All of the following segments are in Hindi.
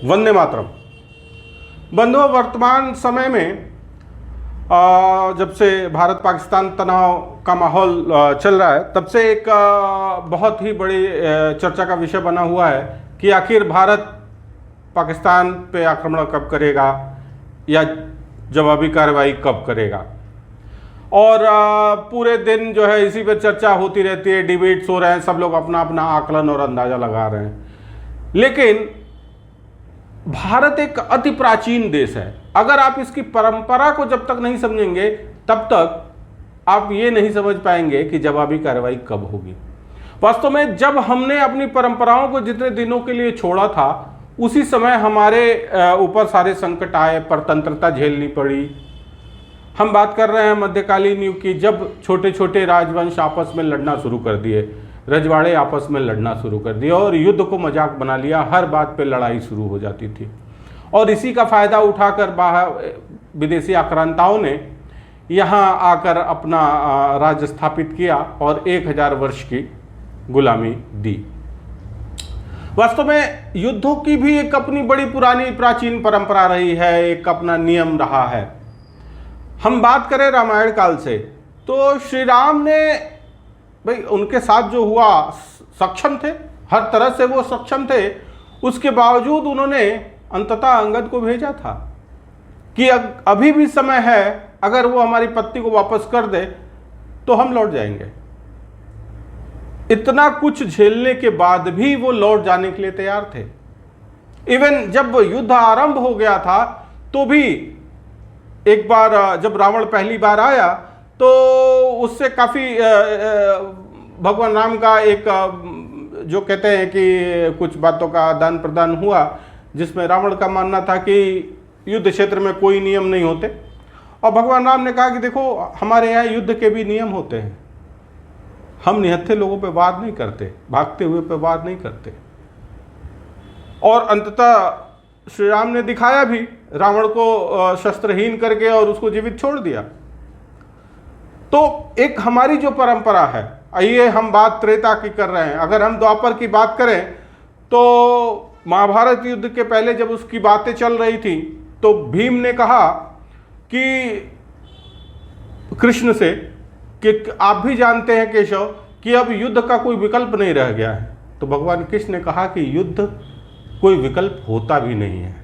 वंदे मातरम। बंधुओं, वर्तमान समय में जब से भारत पाकिस्तान तनाव का माहौल चल रहा है, तब से एक बहुत ही बड़ी चर्चा का विषय बना हुआ है कि आखिर भारत पाकिस्तान पे आक्रमण कब करेगा या जवाबी कार्रवाई कब करेगा। और पूरे दिन जो है इसी पे चर्चा होती रहती है, डिबेट्स हो रहे हैं, सब लोग अपना अपना आकलन और अंदाज़ा लगा रहे हैं। लेकिन भारत एक अति प्राचीन देश है। अगर आप इसकी परंपरा को जब तक नहीं समझेंगे, तब तक आप ये नहीं समझ पाएंगे कि जवाबी कार्रवाई कब होगी। वास्तव में जब हमने अपनी परंपराओं को जितने दिनों के लिए छोड़ा था, उसी समय हमारे ऊपर सारे संकट आए, परतंत्रता झेलनी पड़ी। हम बात कर रहे हैं मध्यकालीन युग की, जब छोटे छोटे राजवंश आपस में लड़ना शुरू कर दिए, रजवाड़े आपस में लड़ना शुरू कर दिया और युद्ध को मजाक बना लिया, हर बात पे लड़ाई शुरू हो जाती थी। और इसी का फ़ायदा उठाकर बाहर विदेशी आक्रांताओं ने यहाँ आकर अपना राज्य स्थापित किया और 1000 वर्ष की गुलामी दी। वास्तव में युद्धों की भी एक अपनी बड़ी पुरानी प्राचीन परंपरा रही है, एक अपना नियम रहा है। हम बात करें रामायण काल से, तो श्री राम ने भाई उनके साथ जो हुआ, सक्षम थे, हर तरह से वो सक्षम थे। उसके बावजूद उन्होंने अंततः अंगद को भेजा था कि अभी भी समय है, अगर वो हमारी पत्नी को वापस कर दे तो हम लौट जाएंगे। इतना कुछ झेलने के बाद भी वो लौट जाने के लिए तैयार थे। इवन जब युद्ध आरंभ हो गया था, तो भी एक बार जब रावण पहली बार आया, तो उससे काफ़ी भगवान राम का एक जो कहते हैं कि कुछ बातों का आदान प्रदान हुआ, जिसमें रावण का मानना था कि युद्ध क्षेत्र में कोई नियम नहीं होते, और भगवान राम ने कहा कि देखो, हमारे यहाँ युद्ध के भी नियम होते हैं, हम निहत्थे लोगों पे वार नहीं करते, भागते हुए पे वार नहीं करते। और अंततः श्री राम ने दिखाया भी, रावण को शस्त्रहीन करके और उसको जीवित छोड़ दिया। तो एक हमारी जो परंपरा है, आइए हम बात त्रेता की कर रहे हैं। अगर हम द्वापर की बात करें, तो महाभारत युद्ध के पहले जब उसकी बातें चल रही थी, तो भीम ने कहा कि कृष्ण से कि आप भी जानते हैं केशव कि अब युद्ध का कोई विकल्प नहीं रह गया है। तो भगवान कृष्ण ने कहा कि युद्ध कोई विकल्प होता भी नहीं है।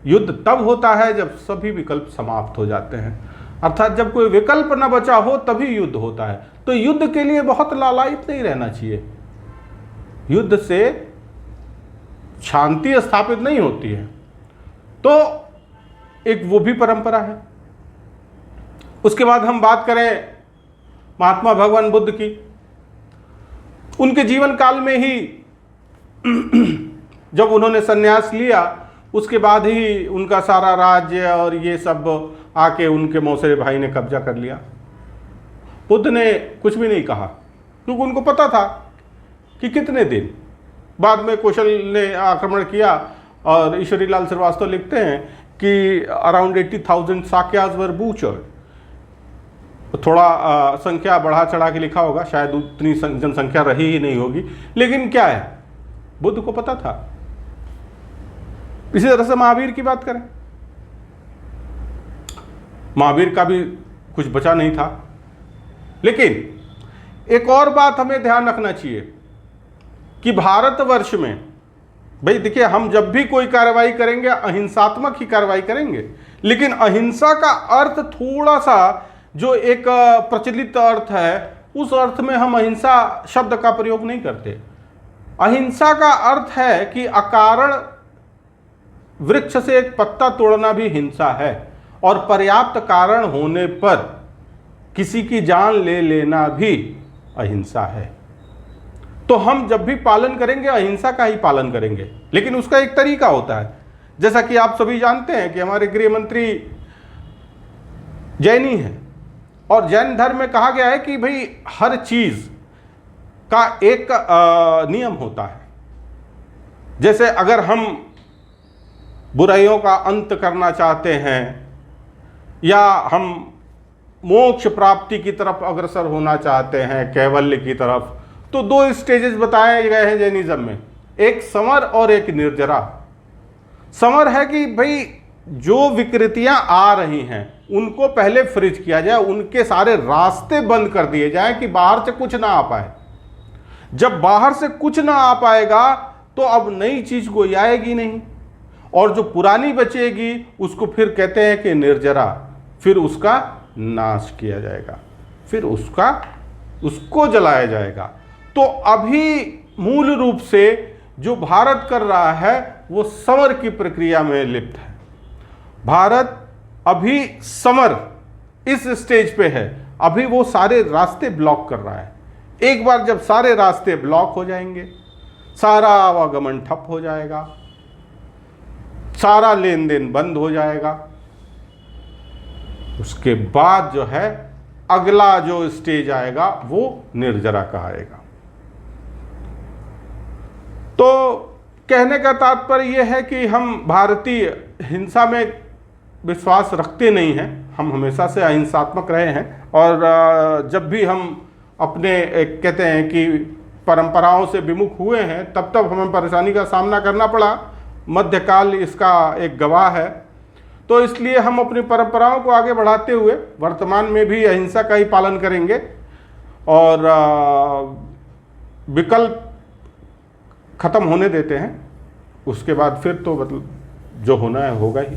युद्ध तब होता है जब सभी विकल्प समाप्त हो जाते हैं, अर्थात जब कोई विकल्प न बचा हो तभी युद्ध होता है। तो युद्ध के लिए बहुत लालायित नहीं रहना चाहिए। युद्ध से शांति स्थापित नहीं होती है। तो एक वो भी परंपरा है। उसके बाद हम बात करें महात्मा भगवान बुद्ध की। उनके जीवन काल में ही जब उन्होंने संन्यास लिया, उसके बाद ही उनका सारा राज्य और ये सब आके उनके मौसेरे भाई ने कब्जा कर लिया। बुद्ध ने कुछ भी नहीं कहा, क्योंकि उनको पता था कि कितने दिन बाद में कौशल ने आक्रमण किया। और ईश्वरीलाल श्रीवास्तव लिखते हैं कि अराउंड 80,000 साक्याज वर बूचर्ड। थोड़ा संख्या बढ़ा चढ़ा के लिखा होगा, शायद उतनी जनसंख्या रही ही नहीं होगी, लेकिन क्या है, बुद्ध को पता था। इसी तरह से महावीर की बात करें, महावीर का भी कुछ बचा नहीं था। लेकिन एक और बात हमें ध्यान रखना चाहिए कि भारतवर्ष में, भाई देखिए, हम जब भी कोई कार्रवाई करेंगे अहिंसात्मक ही कार्रवाई करेंगे, लेकिन अहिंसा का अर्थ थोड़ा सा जो एक प्रचलित अर्थ है, उस अर्थ में हम अहिंसा शब्द का प्रयोग नहीं करते। अहिंसा का अर्थ है कि अकारण वृक्ष से एक पत्ता तोड़ना भी हिंसा है, और पर्याप्त कारण होने पर किसी की जान ले लेना भी अहिंसा है। तो हम जब भी पालन करेंगे अहिंसा का ही पालन करेंगे, लेकिन उसका एक तरीका होता है। जैसा कि आप सभी जानते हैं कि हमारे गृह मंत्री जैनी हैं, और जैन धर्म में कहा गया है कि भाई हर चीज का एक नियम होता है। जैसे अगर हम बुराइयों का अंत करना चाहते हैं, या हम मोक्ष प्राप्ति की तरफ अग्रसर होना चाहते हैं, कैवल्य की तरफ, तो 2 स्टेजेस बताए गए हैं जैनिज्म में, एक समर और एक निर्जरा। समर है कि भाई जो विकृतियां आ रही हैं उनको पहले फ्रीज किया जाए, उनके सारे रास्ते बंद कर दिए जाए कि बाहर से कुछ ना आ पाए। जब बाहर से कुछ ना आ पाएगा तो अब नई चीज कोई आएगी नहीं, और जो पुरानी बचेगी उसको फिर कहते हैं कि निर्जरा, फिर उसका नाश किया जाएगा, फिर उसको जलाया जाएगा। तो अभी मूल रूप से जो भारत कर रहा है वो समर की प्रक्रिया में लिप्त है। भारत अभी समर इस स्टेज पे है, अभी वो सारे रास्ते ब्लॉक कर रहा है। एक बार जब सारे रास्ते ब्लॉक हो जाएंगे, सारा आवागमन ठप हो जाएगा, सारा लेन देन बंद हो जाएगा, उसके बाद जो है अगला जो स्टेज आएगा वो निर्जरा का आएगा। तो कहने का तात्पर्य यह है कि हम भारतीय हिंसा में विश्वास रखते नहीं हैं, हम हमेशा से अहिंसात्मक रहे हैं। और जब भी हम अपने कहते हैं कि परंपराओं से विमुख हुए हैं तब तब हमें परेशानी का सामना करना पड़ा। मध्यकाल इसका एक गवाह है। तो इसलिए हम अपनी परंपराओं को आगे बढ़ाते हुए वर्तमान में भी अहिंसा का ही पालन करेंगे, और विकल्प खत्म होने देते हैं, उसके बाद फिर तो मतलब जो होना है होगा ही।